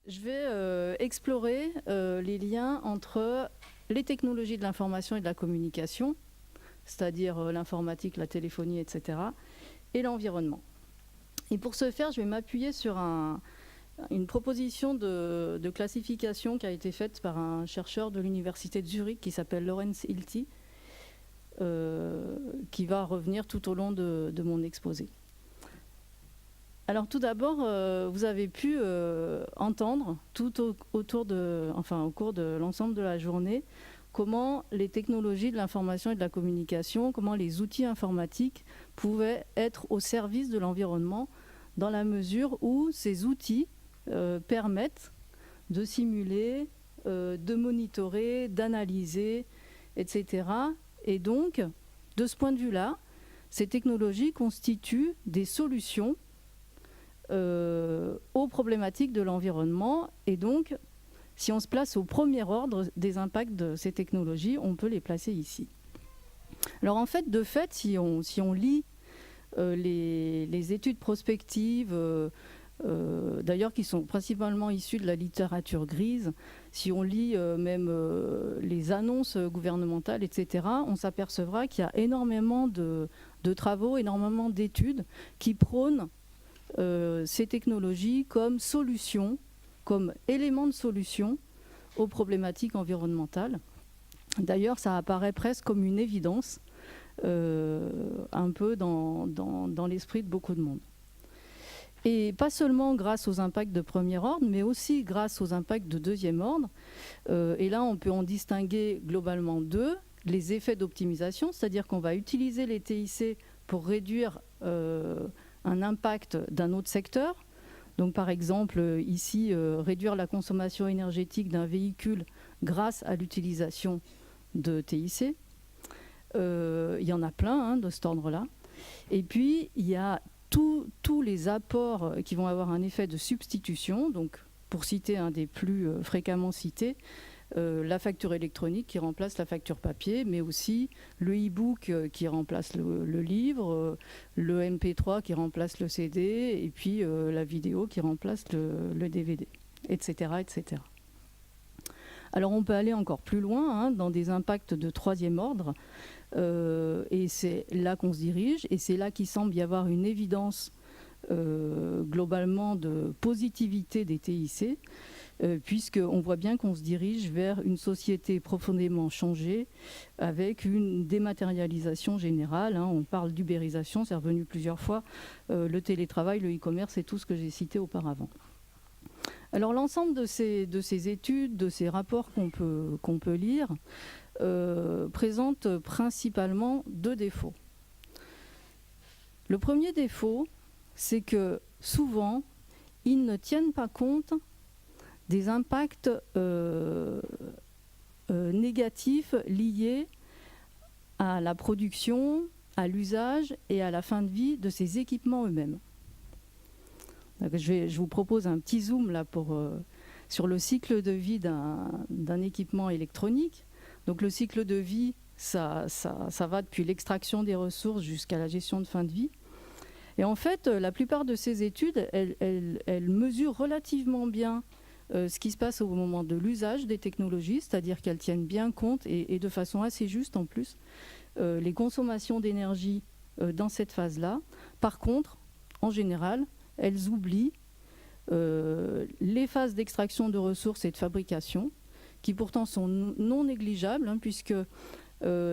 Je vais explorer les liens entre les technologies de l'information et de la communication, c'est-à-dire l'informatique, la téléphonie, etc., et l'environnement. Et pour ce faire, je vais m'appuyer sur une proposition de classification qui a été faite par un chercheur de l'université de Zurich qui s'appelle Lorenz Hilty, qui va revenir tout au long de mon exposé. Alors tout d'abord, vous avez pu entendre au cours de l'ensemble de la journée, comment les technologies de l'information et de la communication, comment les outils informatiques pouvaient être au service de l'environnement, dans la mesure où ces outils permettent de simuler, de monitorer, d'analyser, etc. Et donc, de ce point de vue-là, ces technologies constituent des solutions aux problématiques de l'environnement. Et donc, si on se place au premier ordre des impacts de ces technologies, on peut les placer ici. Alors en fait, si on lit les études prospectives, d'ailleurs qui sont principalement issues de la littérature grise, si on lit même les annonces gouvernementales, etc., on s'apercevra qu'il y a énormément de travaux, énormément d'études qui prônent ces technologies comme solution, comme élément de solution aux problématiques environnementales. D'ailleurs, ça apparaît presque comme une évidence, un peu dans l'esprit de beaucoup de monde. Et pas seulement grâce aux impacts de premier ordre, mais aussi grâce aux impacts de deuxième ordre. Et là, on peut en distinguer globalement deux. Les effets d'optimisation, c'est-à-dire qu'on va utiliser les TIC pour réduire un impact d'un autre secteur. Donc par exemple, ici, réduire la consommation énergétique d'un véhicule grâce à l'utilisation de TIC. Il y en a plein de cet ordre-là. Et puis, il y a tous les apports qui vont avoir un effet de substitution. Donc, pour citer un des plus fréquemment cités, la facture électronique qui remplace la facture papier, mais aussi le e-book qui remplace le livre, le MP3 qui remplace le CD, et puis la vidéo qui remplace le DVD, etc., etc. Alors on peut aller encore plus loin dans des impacts de troisième ordre, et c'est là qu'on se dirige, et c'est là qu'il semble y avoir une évidence globalement de positivité des TIC, puisqu'on voit bien qu'on se dirige vers une société profondément changée, avec une dématérialisation générale. On parle d'ubérisation, c'est revenu plusieurs fois, le télétravail, le e-commerce et tout ce que j'ai cité auparavant. Alors l'ensemble de ces études, de ces rapports qu'on peut lire, présente principalement deux défauts. Le premier défaut, c'est que souvent, ils ne tiennent pas compte des impacts négatifs liés à la production, à l'usage et à la fin de vie de ces équipements eux-mêmes. Je vous propose un petit zoom là sur le cycle de vie d'un équipement électronique. Donc le cycle de vie, ça va depuis l'extraction des ressources jusqu'à la gestion de fin de vie. Et en fait, la plupart de ces études, elles mesurent relativement bien ce qui se passe au moment de l'usage des technologies, c'est-à-dire qu'elles tiennent bien compte, et de façon assez juste en plus, les consommations d'énergie dans cette phase-là. Par contre, en général, elles oublient les phases d'extraction de ressources et de fabrication, qui pourtant sont non négligeables, puisque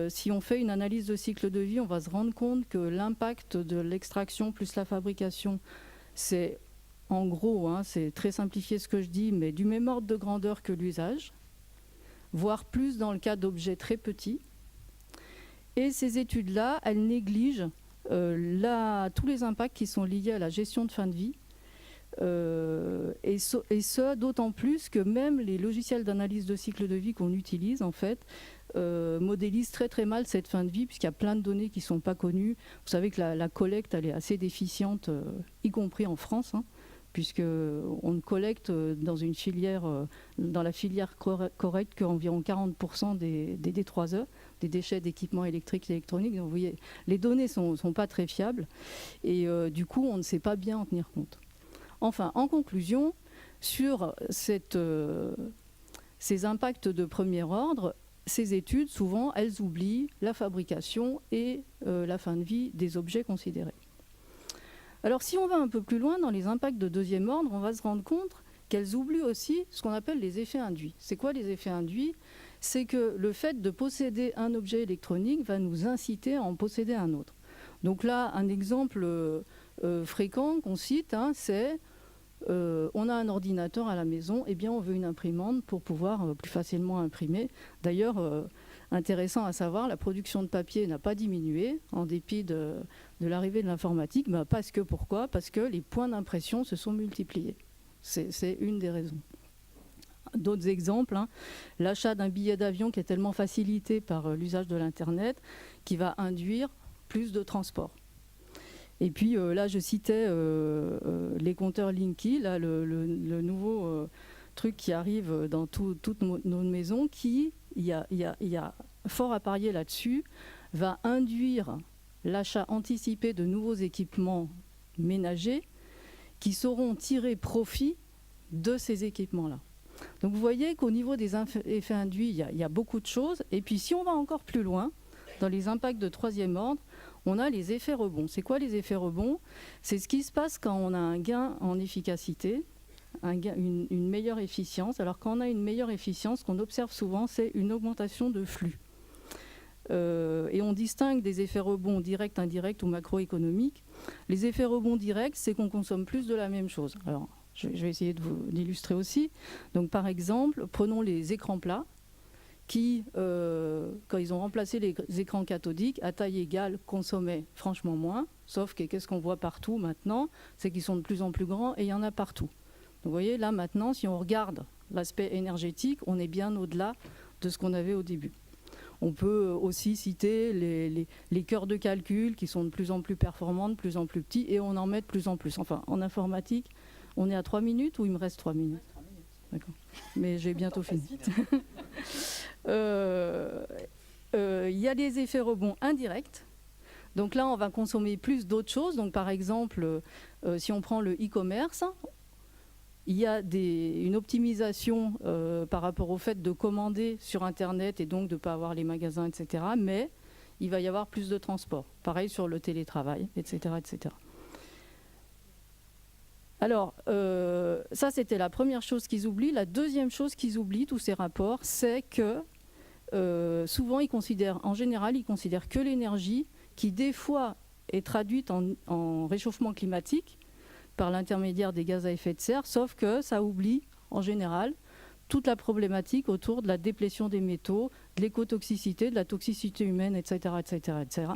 si on fait une analyse de cycle de vie, on va se rendre compte que l'impact de l'extraction plus la fabrication, c'est en gros, c'est très simplifié ce que je dis, mais du même ordre de grandeur que l'usage, voire plus dans le cas d'objets très petits. Et ces études-là, elles négligent tous les impacts qui sont liés à la gestion de fin de vie, et ce d'autant plus que même les logiciels d'analyse de cycle de vie qu'on utilise, en fait, modélisent très très mal cette fin de vie, puisqu'il y a plein de données qui ne sont pas connues. Vous savez que la collecte, elle est assez déficiente, y compris en France, puisqu'on ne collecte dans la filière correcte qu'environ 40% des D3E, des déchets d'équipements électriques et électroniques. Donc vous voyez, les données ne sont pas très fiables, et du coup, on ne sait pas bien en tenir compte. Enfin, en conclusion, sur ces impacts de premier ordre, ces études, souvent, elles oublient la fabrication et la fin de vie des objets considérés. Alors, si on va un peu plus loin dans les impacts de deuxième ordre, on va se rendre compte qu'elles oublient aussi ce qu'on appelle les effets induits. C'est quoi les effets induits? C'est que le fait de posséder un objet électronique va nous inciter à en posséder un autre. Donc là, un exemple fréquent qu'on cite, c'est on a un ordinateur à la maison, et bien on veut une imprimante pour pouvoir plus facilement imprimer. D'ailleurs, intéressant à savoir, la production de papier n'a pas diminué en dépit de l'arrivée de l'informatique. Pourquoi? Parce que les points d'impression se sont multipliés. C'est une des raisons. D'autres exemples, l'achat d'un billet d'avion qui est tellement facilité par l'usage de l'Internet qui va induire plus de transport. Et puis là, je citais les compteurs Linky, là, le nouveau truc qui arrive dans toutes nos maisons, qui, il y a fort à parier là-dessus, va induire l'achat anticipé de nouveaux équipements ménagers qui sauront tirer profit de ces équipements-là. Donc vous voyez qu'au niveau des effets induits, il y a beaucoup de choses. Et puis si on va encore plus loin, dans les impacts de troisième ordre, on a les effets rebonds. C'est quoi les effets rebonds? C'est ce qui se passe quand on a un gain en efficacité, une meilleure efficience. Alors quand on a une meilleure efficience, ce qu'on observe souvent, c'est une augmentation de flux. Et on distingue des effets rebonds directs, indirects ou macroéconomiques. Les effets rebonds directs, c'est qu'on consomme plus de la même chose. Alors, je vais essayer de vous l'illustrer aussi. Donc, par exemple, prenons les écrans plats qui, quand ils ont remplacé les écrans cathodiques, à taille égale, consommaient franchement moins. Sauf que qu'est-ce qu'on voit partout maintenant? C'est qu'ils sont de plus en plus grands et il y en a partout. Donc, vous voyez, là, maintenant, si on regarde l'aspect énergétique, on est bien au-delà de ce qu'on avait au début. On peut aussi citer les cœurs de calcul qui sont de plus en plus performants, de plus en plus petits, et on en met de plus en plus. Enfin, en informatique, on est à 3 minutes ou il me reste 3 minutes? 3 minutes. D'accord. Mais j'ai bientôt fini. Il y a des effets rebonds indirects. Donc là, on va consommer plus d'autres choses. Donc par exemple, si on prend le e-commerce, il y a une optimisation par rapport au fait de commander sur Internet et donc de ne pas avoir les magasins, etc. Mais il va y avoir plus de transport. Pareil sur le télétravail, etc. etc. Alors, ça, c'était la première chose qu'ils oublient. La deuxième chose qu'ils oublient, tous ces rapports, c'est que souvent, en général, ils considèrent que l'énergie qui, des fois, est traduite en réchauffement climatique, par l'intermédiaire des gaz à effet de serre, sauf que ça oublie, en général, toute la problématique autour de la déplétion des métaux, de l'écotoxicité, de la toxicité humaine, etc., etc., etc.,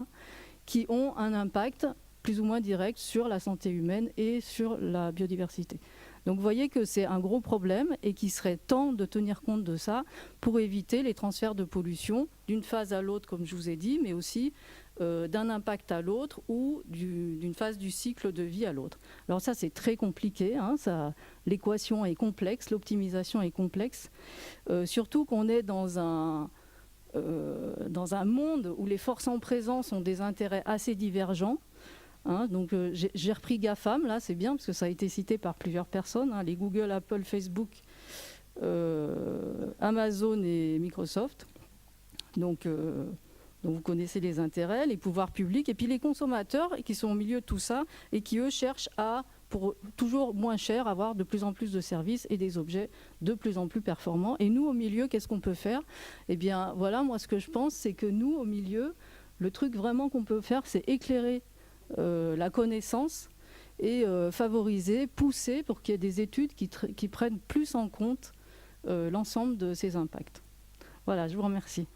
qui ont un impact plus ou moins direct sur la santé humaine et sur la biodiversité. Donc vous voyez que c'est un gros problème et qu'il serait temps de tenir compte de ça pour éviter les transferts de pollution d'une phase à l'autre, comme je vous ai dit, mais aussi d'un impact à l'autre ou d'une phase du cycle de vie à l'autre. Alors ça, c'est très compliqué, l'équation est complexe, l'optimisation est complexe, surtout qu'on est dans un monde où les forces en présence ont des intérêts assez divergents. Donc j'ai repris GAFAM, là c'est bien parce que ça a été cité par plusieurs personnes, les Google, Apple, Facebook, Amazon et Microsoft. Donc vous connaissez les intérêts, les pouvoirs publics et puis les consommateurs qui sont au milieu de tout ça et qui eux cherchent à, pour toujours moins cher, avoir de plus en plus de services et des objets de plus en plus performants. Et nous au milieu, qu'est-ce qu'on peut faire? Eh bien voilà, moi ce que je pense, c'est que nous au milieu, le truc vraiment qu'on peut faire, c'est éclairer la connaissance et favoriser, pousser pour qu'il y ait des études qui prennent plus en compte l'ensemble de ces impacts. Voilà, je vous remercie.